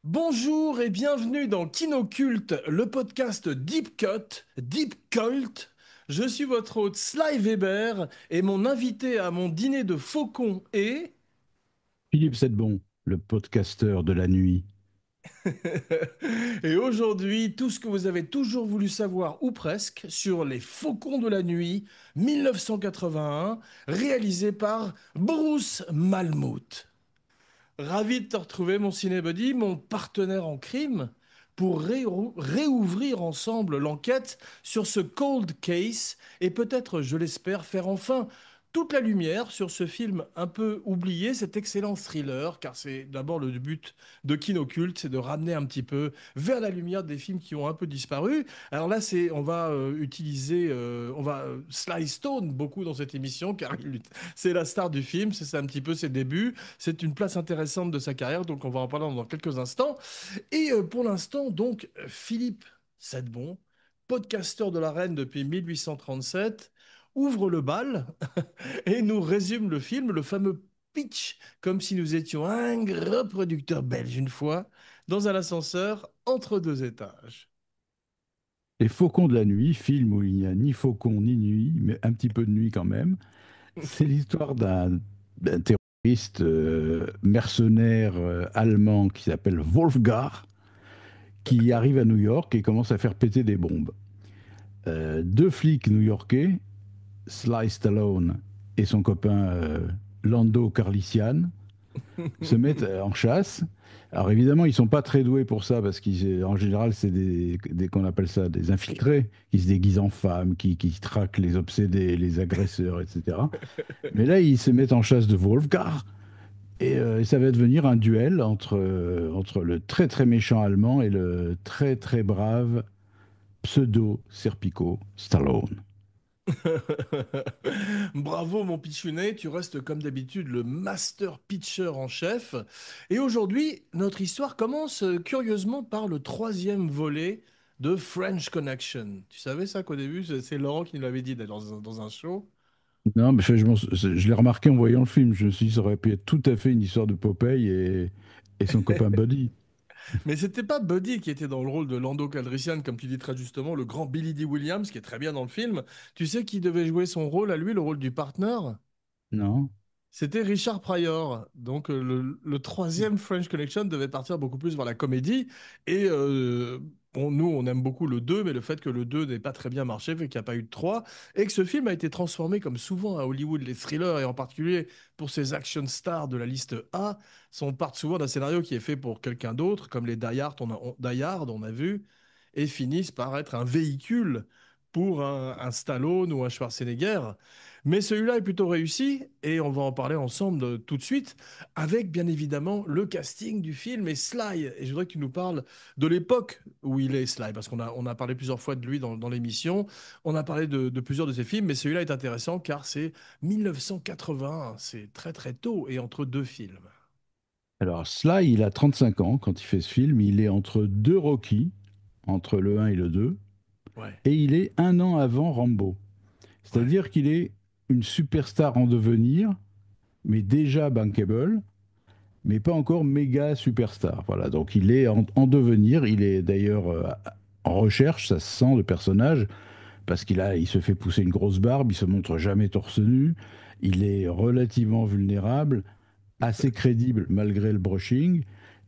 Bonjour et bienvenue dans Kinoculte, le podcast Deep Cut, Deep Cult. Je suis votre hôte Sly Weber et mon invité à mon dîner de faucon est... Philippe Sedbon, le podcasteur de la nuit. Et aujourd'hui, tout ce que vous avez toujours voulu savoir, ou presque, sur les Faucons de la nuit 1981, réalisé par Bruce Malmuth. Ravi de te retrouver, mon cinébuddy, mon partenaire en crime, pour réouvrir ensemble l'enquête sur ce cold case et peut-être, je l'espère, faire enfin toute la lumière sur ce film un peu oublié, cet excellent thriller, car c'est d'abord le but de Kinoculte, c'est de ramener un petit peu vers la lumière des films qui ont un peu disparu. Alors là, on va utiliser, on va Sly Stone beaucoup dans cette émission, car c'est la star du film, c'est ça un petit peu ses débuts. C'est une place intéressante de sa carrière, donc on va en parler dans quelques instants. Et pour l'instant, donc, Philippe Sedbon, podcasteur de la Reine depuis 1837, ouvre le bal et nous résume le film, le fameux pitch, comme si nous étions un gros producteur belge une fois, dans un ascenseur entre deux étages. Les Faucons de la nuit, film où il n'y a ni faucon ni nuit, mais un petit peu de nuit quand même. C'est l'histoire d'un terroriste mercenaire allemand qui s'appelle Wolfgar, qui arrive à New York et commence à faire péter des bombes. Deux flics new-yorkais, Sly Stallone et son copain Lando Carlisian, se mettent en chasse. Alors évidemment, ils sont pas très doués pour ça parce qu'en général, c'est qu'on appelle ça des infiltrés qui se déguisent en femmes, qui traquent les obsédés, les agresseurs, etc. Mais là, ils se mettent en chasse de Wolfgar et ça va devenir un duel entre le très très méchant allemand et le très très brave pseudo Serpico Stallone. Bravo mon pitchounet, tu restes comme d'habitude le master pitcher en chef. Et aujourd'hui, notre histoire commence curieusement par le troisième volet de French Connection. Tu savais ça qu'au début, c'est Laurent qui nous l'avait dit dans un show. Non, mais je l'ai remarqué en voyant le film. Je me suis dit, ça aurait pu être tout à fait une histoire de Popeye et son copain Buddy. Mais c'était pas Buddy qui était dans le rôle de Lando Calrissian, comme tu dis très justement, le grand Billy Dee Williams, qui est très bien dans le film. Tu sais qui devait jouer son rôle à lui, le rôle du partner? Non? C'était Richard Pryor. Donc le troisième French Connection devait partir beaucoup plus vers la comédie. Et bon, nous, on aime beaucoup le 2, mais le fait que le 2 n'ait pas très bien marché fait qu'il n'y a pas eu de 3. Et que ce film a été transformé, comme souvent à Hollywood, les thrillers, et en particulier pour ces action stars de la liste A, sont partent souvent d'un scénario qui est fait pour quelqu'un d'autre, comme les Die Hard, on a vu, et finissent par être un véhicule pour un Stallone ou un Schwarzenegger. Mais celui-là est plutôt réussi et on va en parler ensemble tout de suite avec bien évidemment le casting du film et Sly. Et je voudrais que tu nous parles de l'époque où il est Sly parce on a parlé plusieurs fois de lui dans l'émission. On a parlé de plusieurs de ses films, mais celui-là est intéressant car c'est 1980. C'est très très tôt et entre deux films. Alors, Sly, il a 35 ans quand il fait ce film. Il est entre deux Rocky, entre le un et le 2, Ouais, et il est un an avant Rambo. ouais. C'est-à-dire qu'il est une superstar en devenir, mais déjà bankable, mais pas encore méga superstar. Voilà, donc il est en devenir. Il est d'ailleurs en recherche, ça se sent, de personnage, parce il se fait pousser une grosse barbe, il se montre jamais torse nu, il est relativement vulnérable, assez crédible malgré le brushing.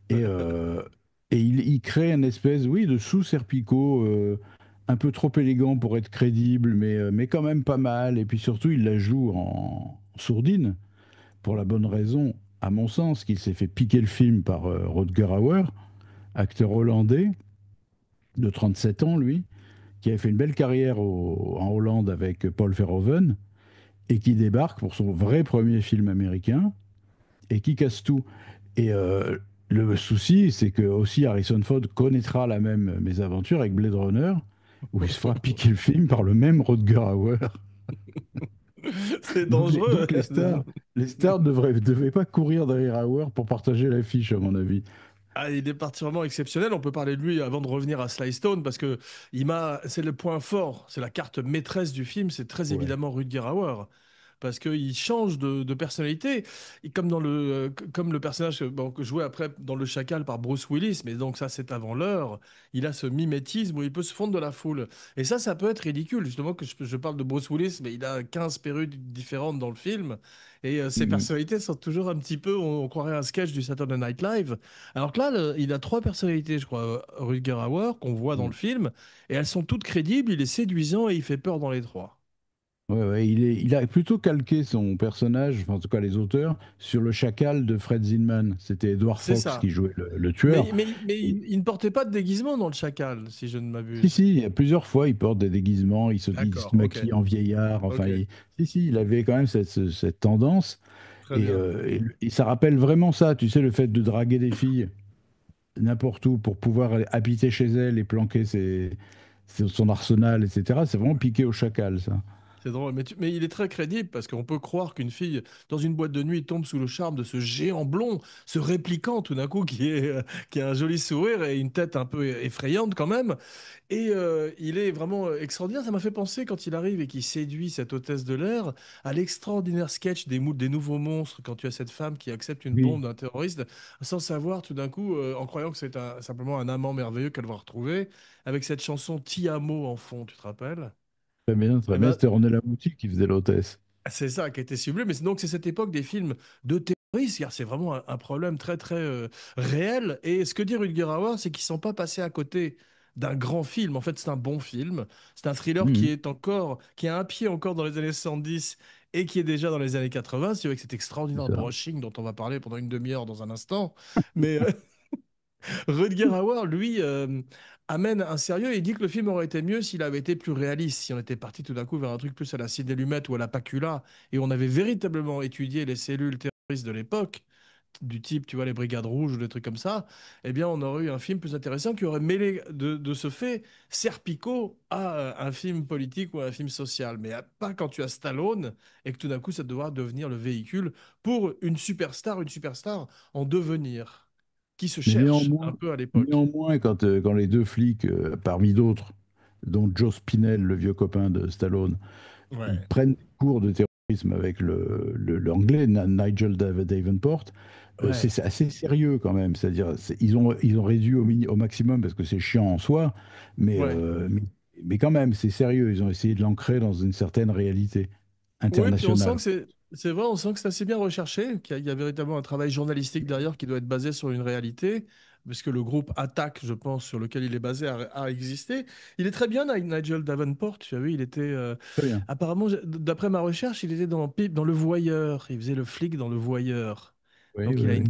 Et, euh, et il crée une espèce, oui, de sous-Serpico, un peu trop élégant pour être crédible, mais quand même pas mal. Et puis surtout, il la joue en sourdine, pour la bonne raison, à mon sens, qu'il s'est fait piquer le film par Rutger Hauer, acteur hollandais de 37 ans, lui, qui avait fait une belle carrière en Hollande avec Paul Verhoeven, et qui débarque pour son vrai premier film américain, et qui casse tout. Et le souci, c'est que aussi Harrison Ford connaîtra la même mésaventure avec Blade Runner, où il se fera piquer le film par le même Rutger Hauer. C'est Donc les, dangereux. donc les stars devaient pas courir derrière Hauer pour partager l'affiche, à mon avis. Ah, il est particulièrement exceptionnel. On peut parler de lui avant de revenir à Sly Stone parce que c'est le point fort, c'est la carte maîtresse du film, c'est très Ouais. évidemment Rutger Hauer. parce qu'il change de personnalité. Et comme comme le personnage bon, que joué après dans Le Chacal par Bruce Willis, mais donc ça c'est avant l'heure, il a ce mimétisme où il peut se fondre de la foule. Et ça peut être ridicule, justement que je parle de Bruce Willis, mais il a 15 perruques différentes dans le film. Et ses Mhm. personnalités sont toujours un petit peu, on croirait un sketch du Saturday Night Live. Alors que là, il a trois personnalités, je crois, Rutger Hauer, qu'on voit dans le Ouais. film, et elles sont toutes crédibles, il est séduisant et il fait peur dans les trois. Ouais, ouais, il a plutôt calqué son personnage, enfin, en tout cas les auteurs, sur le chacal de Fred Zinman. C'était Edward C'est Fox qui ça. jouait le tueur. Mais Et il ne portait pas de déguisement dans le chacal, si je ne si, m'abuse. si, il y a plusieurs fois, il porte des déguisements, il se D'accord, ok, maquille en vieillard. Enfin, ok, si, si, il avait quand même cette tendance. très bien. Et ça rappelle vraiment ça, tu sais, le fait de draguer des filles n'importe où pour pouvoir habiter chez elles et planquer son arsenal, etc. C'est vraiment piqué au chacal, ça. C'est drôle, mais il est très crédible parce qu'on peut croire qu'une fille dans une boîte de nuit tombe sous le charme de ce géant blond, ce répliquant tout d'un coup qui a un joli sourire et une tête un peu effrayante quand même. Et il est vraiment extraordinaire. Ça m'a fait penser quand il arrive et qu'il séduit cette hôtesse de l'air à l'extraordinaire sketch des nouveaux monstres quand tu as cette femme qui accepte une bombe Oui, d'un terroriste sans savoir tout d'un coup, en croyant que c'est simplement un amant merveilleux qu'elle va retrouver, avec cette chanson Ti amo en fond, tu te rappelles? très bien, très Eh bien. ben, C'était René Lamouty qui faisait l'hôtesse. c'est ça qui a été ciblé, mais donc c'est cette époque des films de terroristes, car c'est vraiment un problème très très réel. Et ce que dit Rutger Hauer, c'est qu'ils ne sont pas passés à côté d'un grand film. En fait, c'est un bon film. C'est un thriller Mhm, qui a un pied encore dans les années 70 et qui est déjà dans les années 80. C'est avec cet c'est extraordinaire ça. brushing dont on va parler pendant une demi-heure dans un instant. Mais Rutger Hauer, lui, amène un sérieux et il dit que le film aurait été mieux s'il avait été plus réaliste, si on était parti tout d'un coup vers un truc plus à la Sidney Lumet ou à la Pacula, et on avait véritablement étudié les cellules terroristes de l'époque, du type, tu vois, les Brigades Rouges ou des trucs comme ça, eh bien, on aurait eu un film plus intéressant qui aurait mêlé de ce fait Serpico à un film politique ou à un film social. Mais pas quand tu as Stallone et que tout d'un coup, ça doit devenir le véhicule pour une superstar en devenir qui se Mais cherche un peu à l'époque. néanmoins quand les deux flics, parmi d'autres, dont Joe Spinell, le vieux copain de Stallone, ils Ouais, prennent des cours de terrorisme avec l'anglais Nigel Davenport, ouais, c'est assez sérieux quand même. C'est-à-dire, ils ont réduit au maximum parce que c'est chiant en soi, mais, ouais. euh, mais, mais quand même, c'est sérieux. Ils ont essayé de l'ancrer dans une certaine réalité Oui, puis on sent internationale. que c'est vrai, on sent que c'est assez bien recherché, qu'il y a véritablement un travail journalistique derrière qui doit être basé sur une réalité, parce que le groupe Attack, je pense, sur lequel il est basé, a existé. Il est très bien, Nigel Davenport, tu as vu, il était, Très bien. apparemment, d'après ma recherche, il était dans Le Voyeur, il faisait le flic dans Le Voyeur. Oui, Donc oui, oui.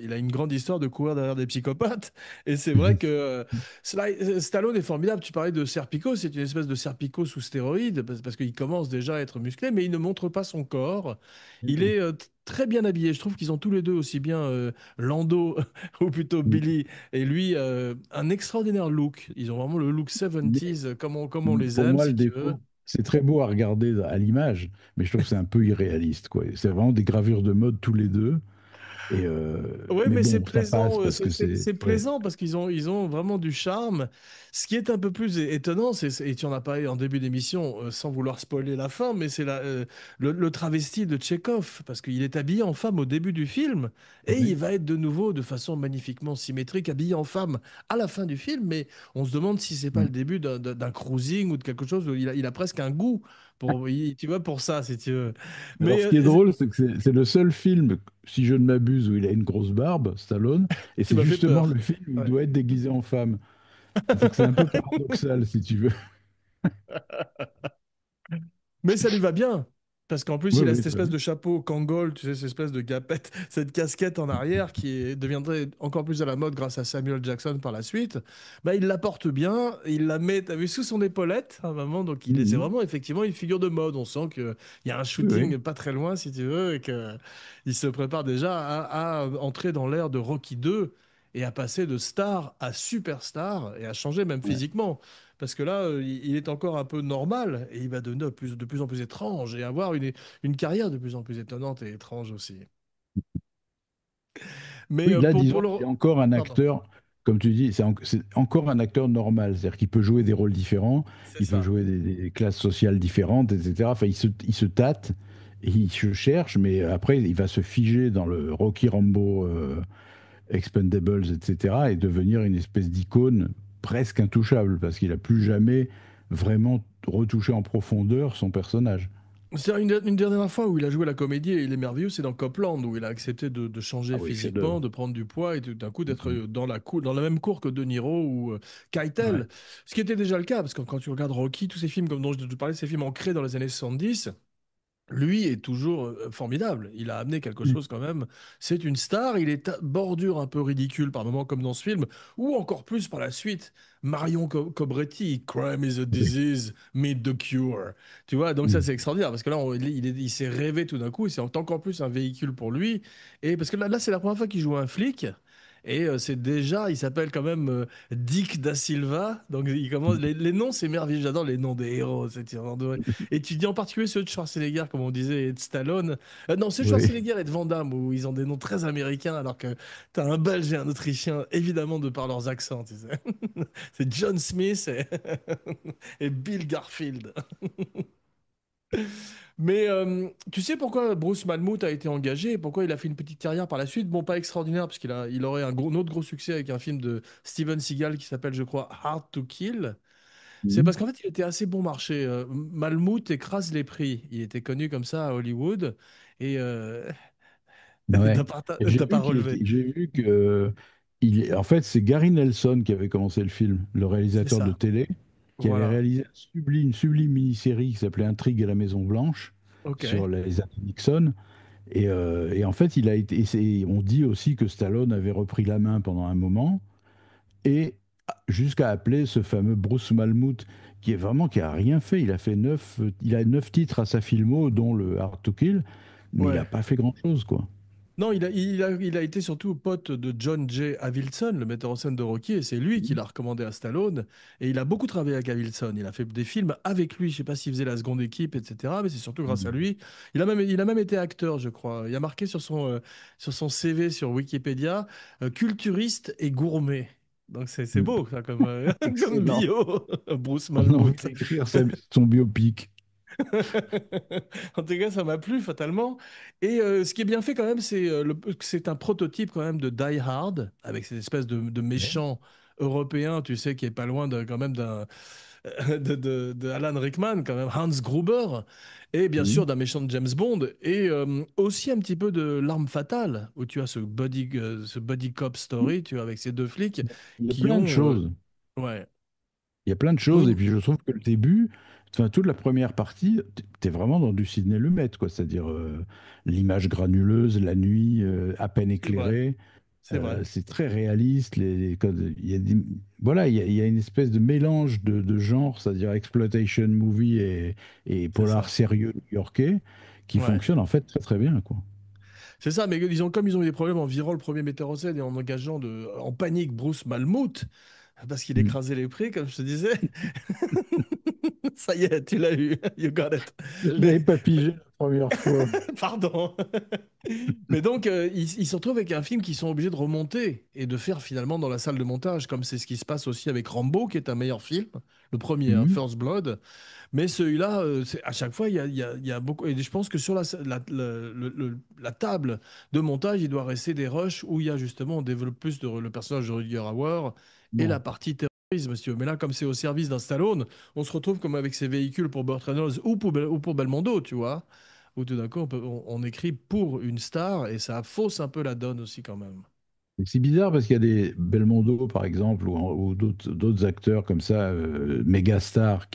il a une grande histoire de courir derrière des psychopathes. Et c'est vrai que Stallone est formidable. Tu parlais de Serpico, c'est une espèce de Serpico sous stéroïde parce qu'il commence déjà à être musclé, mais il ne montre pas son corps. Il est très bien habillé. Je trouve qu'ils ont tous les deux aussi bien Lando ou plutôt Billy et lui un extraordinaire look. Ils ont vraiment le look Mais 70 comme on les pour aime moi, le si tu veux. défaut, c'est très beau à regarder à l'image, mais je trouve que c'est un peu irréaliste, quoi. C'est vraiment des gravures de mode tous les deux. Oui, Mais mais c'est bon, ça passe plaisant, parce que c'est. c'est Ouais, plaisant parce ils ont vraiment du charme. Ce qui est un peu plus étonnant, et tu en as parlé en début d'émission, sans vouloir spoiler la fin, mais c'est le travesti de Tchekhov, parce qu'il est habillé en femme au début du film, et ouais. il va être de nouveau de façon magnifiquement symétrique, habillé en femme à la fin du film, mais on se demande si c'est pas Mm. le début d'un cruising ou de quelque chose où il a presque un goût tu vois, pour ça, si tu veux. Alors, Mais ce qui est drôle, c'est que c'est le seul film, si je ne m'abuse, où il a une grosse barbe, Stallone, et tu c'est m'as fait justement peur. le film où il Ouais. doit être déguisé en femme. Donc, c'est un peu paradoxal, si tu veux. Mais ça lui va bien. Parce qu'en plus, Oui, il a oui, cette c'est vrai. espèce de chapeau Kangol, tu sais, cette espèce de gapette, cette casquette en arrière deviendrait encore plus à la mode grâce à Samuel Jackson par la suite. Bah, il la porte bien, il la met, t'as vu, sous son épaulette à un moment, donc c'est Mhm. vraiment effectivement une figure de mode. On sent qu'il y a un Oui, oui. shooting pas très loin, si tu veux, et qu'il se prépare déjà à entrer dans l'ère de Rocky 2 et à passer de star à superstar et à changer même Ouais. physiquement. Parce que là, il est encore un peu normal et il va devenir de plus en plus étrange et avoir une carrière de plus en plus étonnante et étrange aussi. Mais Oui, là, pour disons, le... c'est encore un Pardon, acteur, comme tu dis, c'est encore un acteur normal. C'est-à-dire qu'il peut jouer des rôles différents, c'est il peut ça. jouer des classes sociales différentes, etc. Enfin, il se tâte il se cherche, mais après, il va se figer dans le Rocky Rambo Expendables, etc., et devenir une espèce d'icône presque intouchable, parce qu'il a plus jamais vraiment retouché en profondeur son personnage. C'est une dernière fois où il a joué la comédie et il est merveilleux, c'est dans Copland où il a accepté de changer Ah oui, physiquement, chef-d'œuvre. de prendre du poids et tout d'un coup d'être Mhm. dans la même cour que De Niro ou Ouais. Keitel. Ce qui était déjà le cas, parce que quand tu regardes Rocky, tous ces films comme dont je te parlais, ces films ancrés dans les années 70, lui est toujours formidable. Il a amené quelque Mm. chose quand même. C'est une star. Il est à bordure un peu ridicule par moments, comme dans ce film, ou encore plus par la suite. Marion Cobretti, Crime is a Oui. disease, meet the cure. Tu vois, donc ça Mm. c'est extraordinaire parce que là, il s'est rêvé tout d'un coup et c'est encore plus un véhicule pour lui. Et parce que là c'est la première fois qu'il joue un flic. Et c'est déjà, il s'appelle quand même Dick Da Silva. Donc il commence, les noms, c'est merveilleux. J'adore les noms des héros. Et tu dis en particulier ceux de Schwarzenegger, comme on disait, et de Stallone. Non, ceux de Oui. Schwarzenegger et de Van Damme, où ils ont des noms très américains, alors que t'as un Belge et un Autrichien, évidemment, de par leurs accents, tu sais. C'est John Smith et Bill Garfield. Mais tu sais pourquoi Bruce Malmuth a été engagé et pourquoi il a fait une petite carrière par la suite? Bon, pas extraordinaire, parce il aurait un autre gros succès avec un film de Steven Seagal qui s'appelle, je crois, Hard to Kill. C'est Mm. parce qu'en fait, il était assez bon marché. Malmouth écrase les prix. Il était connu comme ça à Hollywood. Et Ouais. Et t'as pas relevé. j'ai vu que en fait, c'est Gary Nelson qui avait commencé le film, le C'est réalisateur de ça. télé, qui avait Voilà. réalisé une sublime mini-série qui s'appelait Intrigue à la Maison Blanche sur OK. les années Nixon. Et en fait, il a été. On dit aussi que Stallone avait repris la main pendant un moment, et jusqu'à appeler ce fameux Bruce Malmuth, qui est vraiment qui a rien fait. Il a 9 titres à sa filmo, dont le Hard to Kill, mais il a Ouais. pas fait grand-chose, quoi. Non, il a été surtout pote de John J. Avildsen, le metteur en scène de Rocky, et c'est lui qui l'a recommandé à Stallone. Et il a beaucoup travaillé avec Avildsen. Il a fait des films avec lui. Je sais pas s'il faisait la seconde équipe, etc. Mais c'est surtout grâce à Mhm. lui. Il a même été acteur, je crois. Il a marqué sur son CV sur Wikipédia, culturiste et gourmet. Donc c'est Mm. beau, ça, comme, comme Excellent. bio, Bruce On a envie Malmuth. d'écrire son biopic. En tout cas, ça m'a plu fatalement. Et ce qui est bien fait quand même, c'est un prototype quand même de Die Hard, avec cette espèce de Ouais. méchant européen, tu sais, qui est pas loin quand même de Alan Rickman, quand même, Hans Gruber, et bien sûr Mhm. d'un méchant de James Bond, et aussi un petit peu de L'Arme Fatale, où tu as ce buddy cop story, tu vois, avec ces deux flics Il y a qui plein de ont... choses. ouais. Il y a plein de choses, et Donc, puis je trouve que le début, enfin toute la première partie, t'es vraiment dans du Sidney Lumet, quoi. C'est-à-dire l'image granuleuse, la nuit, à peine c'est vrai, éclairée. c'est vrai, C'est très réaliste. Les codes, il y a voilà, il y a une espèce de mélange de genres, c'est-à-dire exploitation movie et c'est polar ça. sérieux new-yorkais, qui Ouais. fonctionne en fait très très bien, quoi. C'est ça, mais disons, comme ils ont eu des problèmes en virant le premier metteur en scène et en engageant en panique Bruce Malmuth, parce qu'il Mm. écrasait les prix, comme je te disais, ça y est, tu l'as eu, you got it. Je Mais, l'avais pas pigé la première fois. pardon. Mais donc, ils se retrouvent avec un film qu'ils sont obligés de remonter et de faire finalement dans la salle de montage, comme c'est ce qui se passe aussi avec Rambo, qui est un meilleur film, le premier, hein, Mhm. First Blood. Mais celui-là, à chaque fois, il y a beaucoup. Et je pense que sur la table de montage, il doit rester des rushs où il y a justement, on développe plus le personnage de Rutger Hauer et la Ouais. partie terrorisme, si tu veux. Mais là, comme c'est au service d'un Stallone, on se retrouve comme avec ces véhicules pour Burt Reynolds ou pour Belmondo, tu vois. Où tout d'un coup, on écrit pour une star et ça fausse un peu la donne aussi quand même. Et c'est bizarre parce qu'il y a des Belmondo, par exemple, ou d'autres acteurs comme ça, méga stars,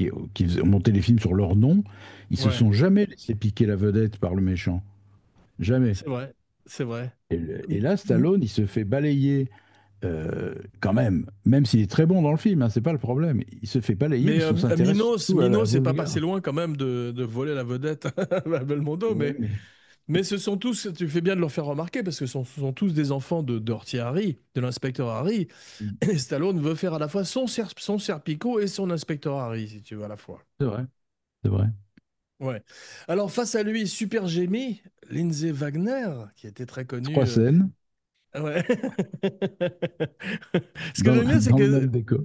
ont monté les films sur leur nom. Ils se Ouais, sont jamais laissés piquer la vedette par le méchant. Jamais. c'est vrai, c'est vrai. Et là, Stallone, il se fait balayer quand même, même s'il est très bon dans le film, hein, c'est pas le problème. Il se fait balayer Mais parce qu'on s'intéresse surtout à la Minos, c'est pas passé Volga. loin quand même de voler la vedette à Belmondo, Ouais, mais mais ce sont tous, tu fais bien de leur faire remarquer, parce que ce sont tous des enfants de Dirty Harry, de l'inspecteur Harry, et Stallone veut faire à la fois son Serpico et son inspecteur Harry, si tu veux, à la fois. c'est vrai, c'est vrai. Ouais. Alors, face à lui, Super Jamie, Lindsay Wagner, qui était très Trois connue. scènes Ouais. Ce que dans, j'aime bien, c'est dans le que même décor.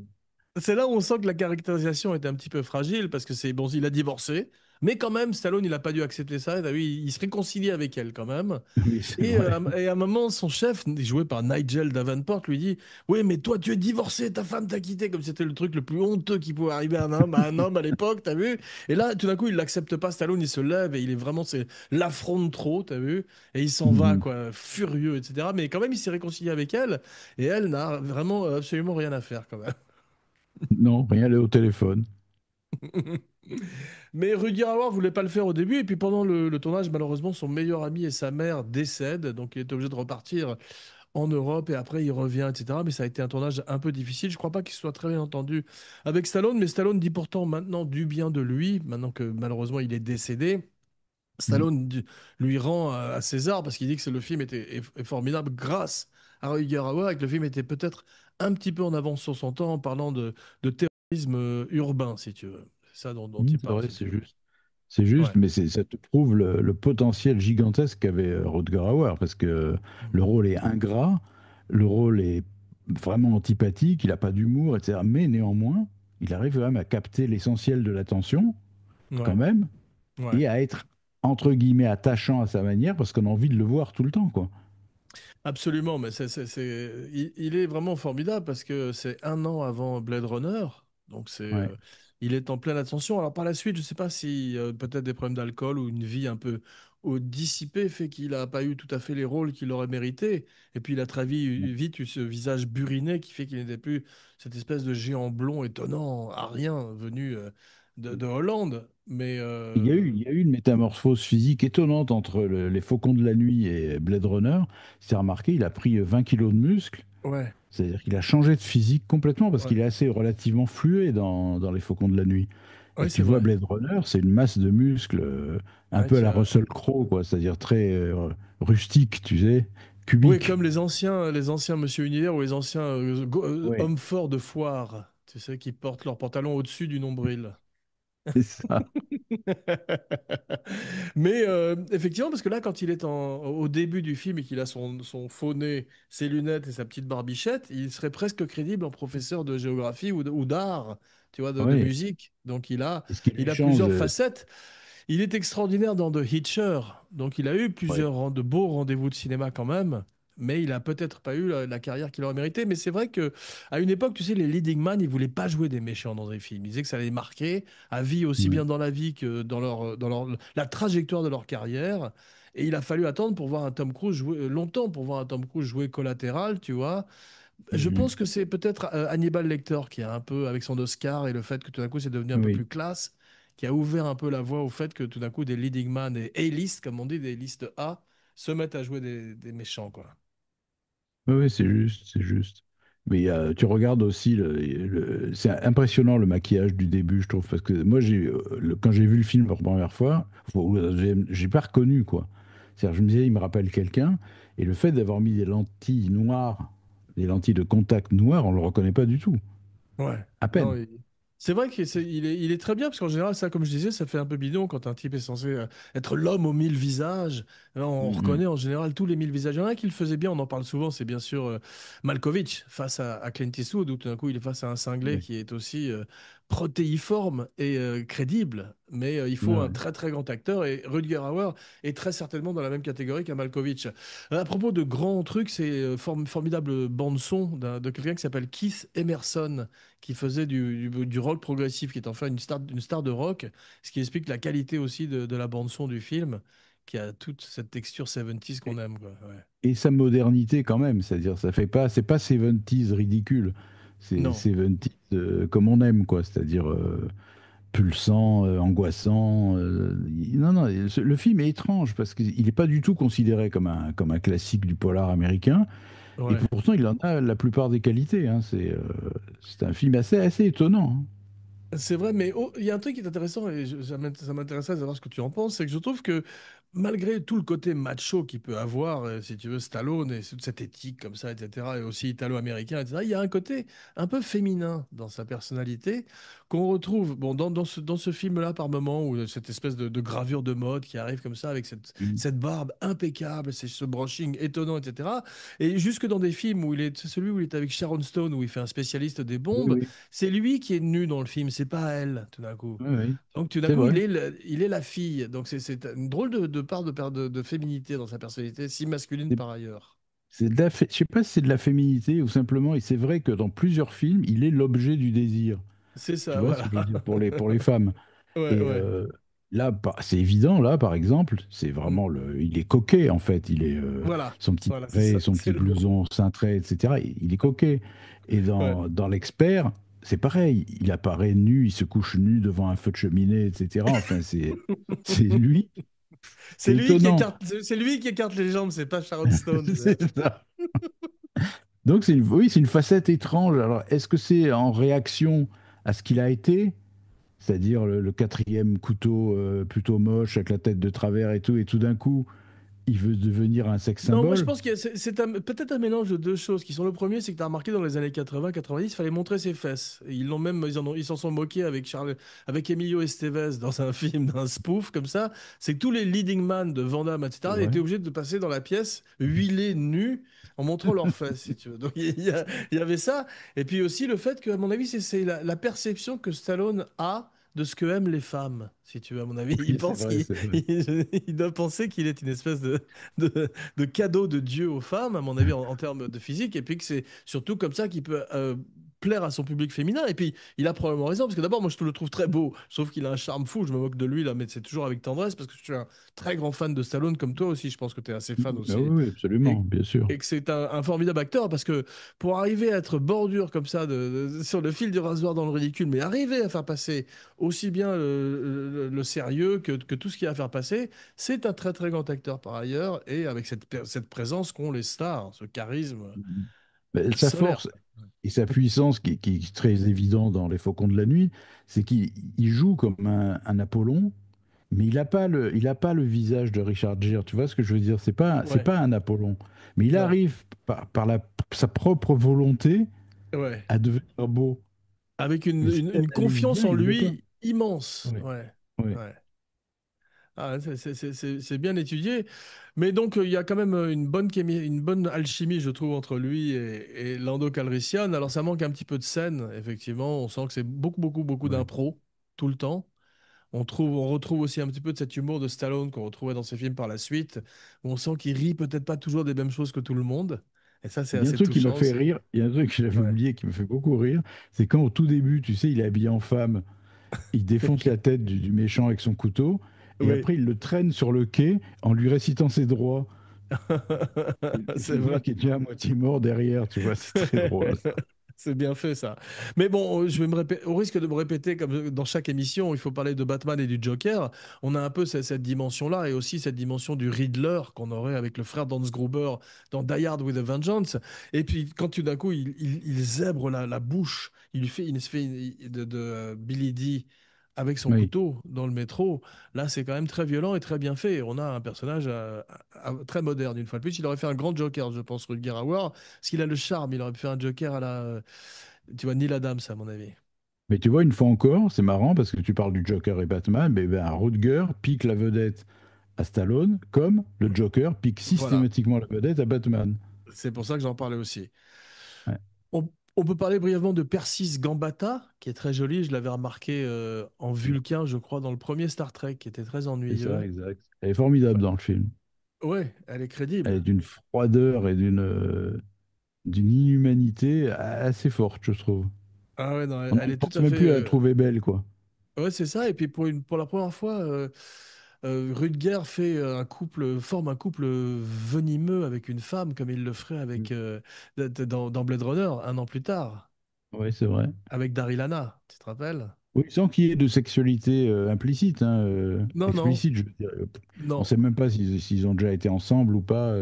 C'est là où on sent que la caractérisation est un petit peu fragile parce que c'est bon, il a divorcé, mais quand même, Stallone, il n'a pas dû accepter ça. T'as vu, il se réconcilie avec elle quand même. Oui, c'est Et, vrai. et à un moment, son chef, joué par Nigel Davenport, lui dit: Oui, mais toi, tu es divorcé, ta femme t'a quitté, comme c'était le truc le plus honteux qui pouvait arriver à un homme à l'époque, t'as vu? Et là, tout d'un coup, il l'accepte pas. Stallone, il se lève et il est vraiment, c'est l'affronte trop, t'as vu? Et il s'en va, Mhm. quoi, furieux, etc. Mais quand même, il s'est réconcilié avec elle et elle n'a vraiment absolument rien à faire, quand même. Non, rien, aller au téléphone. Mais Rudy Hauer voulait pas le faire au début, et puis pendant le tournage, malheureusement, son meilleur ami et sa mère décèdent, donc il est obligé de repartir en Europe, et après il revient, etc. Mais ça a été un tournage un peu difficile. Je crois pas qu'il soit très bien entendu avec Stallone, mais Stallone dit pourtant maintenant du bien de lui, maintenant que malheureusement il est décédé. Mhm. Stallone lui rend à César parce qu'il dit que le film est formidable grâce à Rudy Hauer et que le film était peut-être un petit peu en avance sur son temps en parlant de terrorisme urbain, si tu veux. C'est ça dont il C'est parle, vrai, si tu c'est veux. juste. C'est juste, Ouais. mais ça te prouve le potentiel gigantesque qu'avait Rutger Hauer, parce que le rôle est ingrat, le rôle est vraiment antipathique, il n'a pas d'humour, etc. Mais néanmoins, il arrive quand même à capter l'essentiel de l'attention, quand Ouais. même, Ouais. et à être, entre guillemets, attachant à sa manière, parce qu'on a envie de le voir tout le temps, quoi. Absolument, mais il est vraiment formidable parce que c'est un an avant Blade Runner, donc Ouais. il est en pleine ascension. Alors par la suite, je ne sais pas si peut-être des problèmes d'alcool ou une vie un peu dissipée fait qu'il n'a pas eu tout à fait les rôles qu'il aurait mérité. Et puis il a très vite eu ce visage buriné qui fait qu'il n'était plus cette espèce de géant blond étonnant, à rien, venu de Hollande. Mais Il y a eu une métamorphose physique étonnante entre les Faucons de la Nuit et Blade Runner. C'est remarqué, il a pris 20 kilos de muscles. ouais, C'est-à-dire qu'il a changé de physique complètement parce ouais, qu'il est assez relativement fluet dans les Faucons de la Nuit. Et ouais, tu c'est vois vrai. Blade Runner, c'est une masse de muscles un Ouais, peu à la Russell Crowe, quoi. C'est-à-dire très rustique, tu sais, Oui, cubique. comme les anciens Monsieur Univers ou les anciens Oui, hommes forts de foire, tu sais, qui portent leurs pantalons au-dessus du nombril. c'est ça. Mais effectivement, parce que là, quand il est au début du film et qu'il a son faux nez, ses lunettes et sa petite barbichette, il serait presque crédible en professeur de géographie ou d'art, tu vois, de Oui. musique. Donc Et ce qui il lui a change, plusieurs facettes. Il est extraordinaire dans The Hitcher, donc il a eu ouais. plusieurs de beaux rendez-vous de cinéma quand même, mais il a peut-être pas eu la carrière qu'il aurait mérité. Mais c'est vrai que à une époque, tu sais, les leading man, ils voulaient pas jouer des méchants dans des films. Ils disaient que ça les marquait à vie, aussi bien Oui. dans la vie que la trajectoire de leur carrière. Et il a fallu attendre pour voir un Tom Cruise jouer longtemps pour voir un Tom Cruise jouer Collatéral, tu vois. Je Mhm. pense que c'est peut-être Hannibal Lecter qui a un peu, avec son Oscar et le fait que tout d'un coup c'est devenu un peu Oui. plus classe, qui a ouvert un peu la voie au fait que tout d'un coup des leading man et A-list, comme on dit, des listes A, se mettent à jouer des méchants, quoi. Oui, oui, c'est juste, c'est juste. Mais tu regardes aussi, c'est impressionnant le maquillage du début, je trouve, parce que moi, quand j'ai vu le film pour la première fois, j'ai pas reconnu, quoi. C'est-à-dire, je me disais, il me rappelle quelqu'un, et le fait d'avoir mis des lentilles noires, des lentilles de contact noires, on le reconnaît pas du tout, Ouais. à Non, peine. c'est vrai il est très bien parce qu'en général, ça, comme je disais, ça fait un peu bidon quand un type est censé être l'homme aux mille visages. Là, on Mhm. reconnaît en général tous les mille visages. Il y en a un qui le faisait bien, on en parle souvent, c'est bien sûr Malkovich face à Clint Eastwood, où tout d'un coup il est face à un cinglé Ouais. qui est aussi protéiforme et crédible. Mais il Ouais, faut un ouais. très très grand acteur et Rutger Hauer est très certainement dans la même catégorie qu'un Malkovich. À propos de grands trucs, c'est formidable bande son de quelqu'un qui s'appelle Keith Emerson qui faisait du rock progressif, qui est enfin une star de rock, ce qui explique la qualité aussi de la bande-son du film, qui a toute cette texture 70s qu'on aime, quoi. Ouais. Et sa modernité quand même, c'est-à-dire ça fait pas, c'est pas 70s ridicule, c'est Non, 70s comme on aime, quoi. C'est-à-dire pulsant, angoissant. Non, non, le film est étrange parce qu'il n'est pas du tout considéré comme un classique du polar américain, et ouais. pourtant il en a la plupart des qualités, hein. C'est un film assez étonnant, hein. C'est vrai, mais il y a un truc qui est intéressant et ça m'intéresserait de savoir ce que tu en penses, c'est que je trouve que malgré tout le côté macho qu'il peut avoir, si tu veux, Stallone et toute cette éthique comme ça, etc., et aussi italo-américain, etc., il y a un côté un peu féminin dans sa personnalité qu'on retrouve bon, dans ce film-là par moment, où cette espèce de gravure de mode qui arrive comme ça avec Mm. cette barbe impeccable, ce brushing étonnant, etc. Et jusque dans des films où c'est celui où il est avec Sharon Stone, où il fait un spécialiste des Oui, bombes, oui, c'est lui qui est nu dans le film, c'est pas elle, tout d'un coup. oui, oui. Donc tout d'un C'est coup, vrai. il est la fille. Donc c'est une drôle de part de féminité dans sa personnalité, si masculine C'est par ailleurs. je sais pas si c'est de la féminité ou simplement, et c'est vrai que dans plusieurs films, il est l'objet du désir. C'est Tu ça, vois ce voilà. que je veux dire pour les femmes. Ouais, Et ouais. là, c'est évident, là, par exemple, c'est Mm. vraiment il est coquet, en fait. Il est, Voilà. son petit Voilà, c'est béret, ça. son C'est petit le mot. blouson cintré, etc. Il est coquet. Et Ouais. dans L'Expert, c'est pareil. Il apparaît nu, il se couche nu devant un feu de cheminée, etc. Enfin, c'est lui. C'est étonnant. C'est lui qui écarte les jambes, c'est pas Sharon Stone. C'est ça. Donc, oui, c'est une facette étrange. Alors, est-ce que c'est en réaction à ce qu'il a été? C'est-à-dire le quatrième couteau plutôt moche avec la tête de travers et tout d'un coup, il veut devenir un sex Non, moi je symbole. pense que peut-être un mélange de deux choses qui sont le premier, c'est que tu as remarqué dans les années 80-90, il fallait montrer ses fesses. Et ils l'ont même, ils s'en sont moqués avec Emilio Estevez dans un film, d'un spoof comme ça. C'est que tous les leading man de Van Damme, C'est etc., vrai. étaient obligés de passer dans la pièce huilés, nus, en montrant leurs fesses, si tu veux. Donc il y avait ça. Et puis aussi le fait que, à mon avis, c'est la perception que Stallone a de ce que aiment les femmes, si tu veux, à mon avis. Il Oui, c'est pense vrai, qu'il c'est vrai. il doit penser qu'il est une espèce de cadeau de Dieu aux femmes, à mon avis, en termes de physique, et puis que c'est surtout comme ça qu'il peut plaire à son public féminin. Et puis, il a probablement raison, parce que d'abord, moi, je le trouve très beau. Je trouve qu'il a un charme fou. Je me moque de lui, là, mais c'est toujours avec tendresse, parce que je suis un très grand fan de Stallone, comme toi aussi. Je pense que tu es assez fan Ah aussi. oui, oui, absolument, Et, bien sûr. et que c'est un formidable acteur, parce que pour arriver à être bordure comme ça, sur le fil du rasoir dans le ridicule, mais arriver à faire passer aussi bien le sérieux que tout ce qu'il y a à faire passer, c'est un très très grand acteur par ailleurs, et avec cette présence qu'ont les stars, ce charisme Mais sa solaire. force et sa puissance, qui est très évident dans Les Faucons de la Nuit, c'est qu'il joue comme un Apollon, mais il a pas le visage de Richard Gere. Tu vois ce que je veux dire? C'est Ouais, pas un Apollon. Mais il non, arrive sa propre volonté ouais. à devenir beau. Avec Mais si il une analyse confiance bien, en il l'est pas. lui immense. Oui, Ouais, oui. ouais. Ah, c'est bien étudié. Mais donc, il y a quand même une bonne alchimie, je trouve, entre lui et Lando Calrissian. Alors, ça manque un petit peu de scène, effectivement. On sent que c'est beaucoup Oui. d'impro, tout le temps. On retrouve aussi un petit peu de cet humour de Stallone qu'on retrouvait dans ses films par la suite, où on sent qu'il rit peut-être pas toujours des mêmes choses que tout le monde. Et ça, c'est Il y a un assez truc qui me touchant fait aussi. rire, il y a un truc que j'avais Ouais. oublié qui me fait beaucoup rire, c'est quand au tout début, tu sais, il est habillé en femme, il défonce la tête du méchant avec son couteau, et Oui, après il le traîne sur le quai en lui récitant ses droits. Et c'est tu vois vrai. qu'il est déjà à moitié mort derrière, tu vois, c'est très drôle. C'est bien fait ça. Mais bon, je vais au risque de me répéter comme dans chaque émission, il faut parler de Batman et du Joker. On a un peu cette dimension-là et aussi cette dimension du Riddler qu'on aurait avec le frère d'Hans Gruber dans Die Hard with a Vengeance. Et puis quand tout d'un coup il zèbre la bouche, il se fait Billy Dee avec son Oui. couteau dans le métro. Là, c'est quand même très violent et très bien fait. On a un personnage très moderne une fois de plus. Il aurait fait un grand Joker, je pense, Rutger Hauer. Parce qu'il a le charme, il aurait pu faire un Joker à tu vois, Neil Adams, à mon avis. Mais tu vois, une fois encore, c'est marrant parce que tu parles du Joker et Batman, mais ben, Rutger pique la vedette à Stallone, comme le Joker pique Voilà, systématiquement la vedette à Batman. c'est pour ça que j'en parlais aussi. Ouais, On peut parler brièvement de Persis Gambata, qui est très jolie. Je l'avais remarqué en oui, Vulcain, je crois, dans le premier Star Trek, qui était très c'est ennuyeux. ça, exact. Elle est formidable dans le film. Ouais, elle est Elle est crédible. d'une froideur et d'une inhumanité assez forte, je trouve. Ah ouais, non, On elle ne est tout pense à même fait. plus à la trouver belle, quoi. Ouais, c'est ça. Et puis pour la première fois, Rutger forme un couple venimeux avec une femme, comme il le ferait avec dans Blade Runner, un an plus tard, Oui, c'est vrai. avec Daryl Hannah. Tu te rappelles? Oui, sans qu'il y ait de sexualité implicite, hein, Non, non, explicite, je veux dire. On ne non. sait même pas s'ils ont déjà été ensemble ou pas.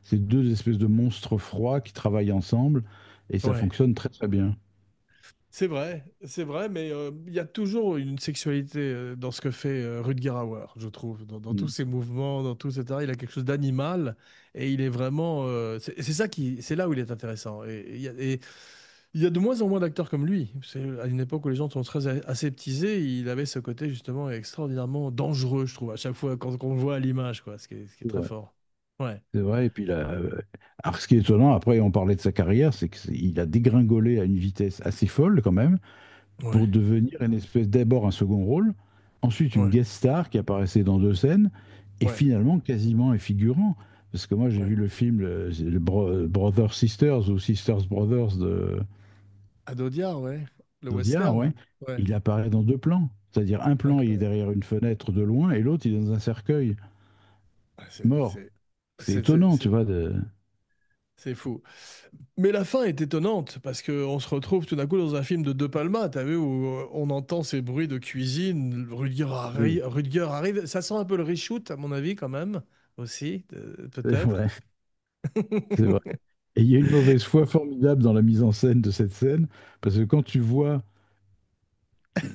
C'est deux espèces de monstres froids qui travaillent ensemble et ça Ouais. fonctionne très très bien. c'est vrai, mais il y a toujours une sexualité dans ce que fait Rutger Hauer, je trouve, dans tous Mm. ses mouvements, dans tout, etc. Il a quelque chose d'animal et il est vraiment, c'est ça c'est là où il est intéressant. Et il y a de moins en moins d'acteurs comme lui. C'est à une époque où les gens sont très aseptisés, il avait ce côté justement extraordinairement dangereux, je trouve, à chaque fois quand on le voit à l'image, quoi, ce qui est très Ouais. fort. Ouais, C'est vrai, et puis là, alors ce qui est étonnant, après on parlait de sa carrière, c'est qu'il a dégringolé à une vitesse assez folle quand même, pour ouais, devenir une espèce d'abord un second rôle, ensuite une ouais, guest star qui apparaissait dans deux scènes, et ouais, finalement quasiment un figurant. Parce que moi j'ai ouais. vu le film Brothers Sisters ou Sisters Brothers Adaudiard, ouais, le d'Audiard, ouais. western. Ouais. Il apparaît dans deux plans. C'est-à-dire un plan il est Incroyable. derrière une fenêtre de loin et l'autre il est dans un cercueil Ouais, mort. C'est étonnant, tu vois. C'est fou. Mais la fin est étonnante parce qu'on se retrouve tout d'un coup dans un film de De Palma, t'as vu, où on entend ces bruits de cuisine, Oui, Rüdiger arrive. Ça sent un peu le reshoot, à mon avis, quand même, aussi, c'est peut-être. vrai. C'est vrai. Et il y a une mauvaise foi formidable dans la mise en scène de cette scène, parce que quand tu vois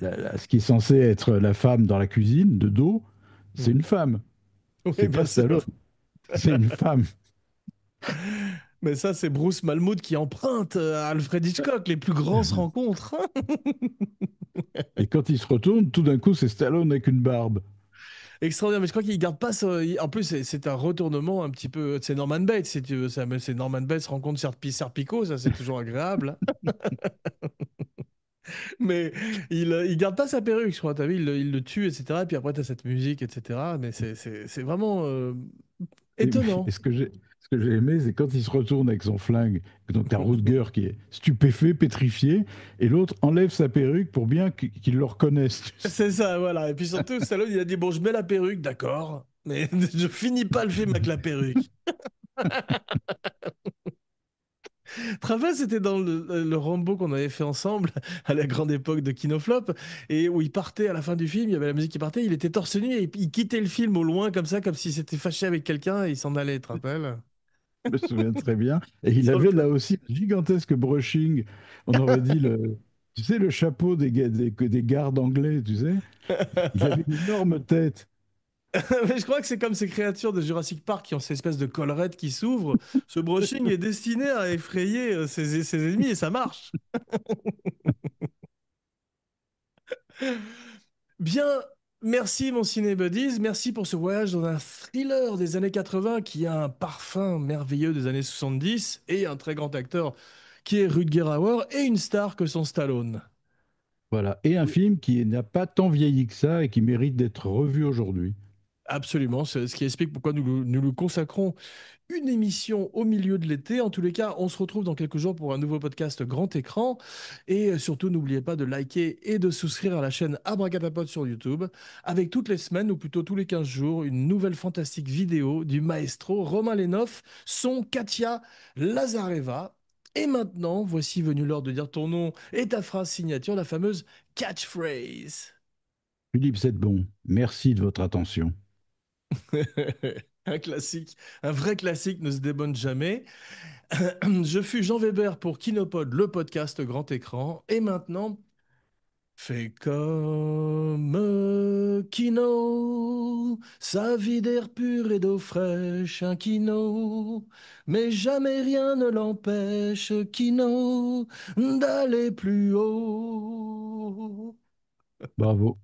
ce qui est censé être la femme dans la cuisine, de dos, c'est Hmm. une femme. Oui, C'est pas bien sûr. Stallone, c'est une femme. Mais ça, c'est Bruce Malmuth qui emprunte à Alfred Hitchcock. Les plus grands se rencontrent. Et quand il se retourne, tout d'un coup, c'est Stallone avec une barbe. Extraordinaire, mais je crois qu'il garde pas ça. En plus, c'est un retournement un petit peu. C'est Norman Bates, si tu veux. C'est Norman Bates rencontre Serpico, ça c'est toujours agréable. Mais il garde pas sa perruque, je crois. T'as vu, il le tue, etc. Et puis après, t'as cette musique, etc. Mais c'est vraiment Et étonnant. ce que j'ai aimé, c'est quand il se retourne avec son flingue. Donc, t'as Rutger qui est stupéfait, pétrifié, et l'autre enlève sa perruque pour bien qu'il le reconnaisse. Tu sais. C'est ça, voilà. Et puis surtout, Stallone, il a dit, bon, je mets la perruque, d'accord. Mais je finis pas le film avec la perruque. Travis, c'était dans le Rambo qu'on avait fait ensemble à la grande époque de Kinoflop et où il partait à la fin du film, il y avait la musique qui partait, il était torse nu et il quittait le film au loin comme ça, comme s'il s'était fâché avec quelqu'un et il s'en allait, tu te rappelles? Je me souviens très bien. Et il Sur le avait là plateau. aussi un gigantesque brushing. On aurait dit tu sais, le chapeau des gardes anglais, tu sais. Il avait une énorme tête. Mais je crois que c'est comme ces créatures de Jurassic Park qui ont cette espèce de collerette qui s'ouvre. Ce brushing est destiné à effrayer ses ennemis et ça marche. Bien, merci mon ciné buddies, merci pour ce voyage dans un thriller des années 80 qui a un parfum merveilleux des années 70 et un très grand acteur qui est Rutger Hauer et une star que son Stallone. Voilà. Et un film qui n'a pas tant vieilli que ça et qui mérite d'être revu aujourd'hui. Absolument, c'est ce qui explique pourquoi nous lui consacrons une émission au milieu de l'été. En tous les cas, on se retrouve dans quelques jours pour un nouveau podcast grand écran. Et surtout, n'oubliez pas de liker et de souscrire à la chaîne Abracadapod sur YouTube, avec toutes les semaines, ou plutôt tous les 15 jours, une nouvelle fantastique vidéo du maestro Romain Lenhoff, son Katia Lazareva. Et maintenant, voici venu l'heure de dire ton nom et ta phrase signature, la fameuse catchphrase. Philippe bon. Merci de votre attention. Un classique, un vrai classique ne se débonne jamais. Je fus Jean Weber pour Kinopod, le podcast grand écran. Et maintenant, fais comme Kino, sa vie d'air pur et d'eau fraîche, un Kino. Mais jamais rien ne l'empêche, Kino, d'aller plus haut. Bravo.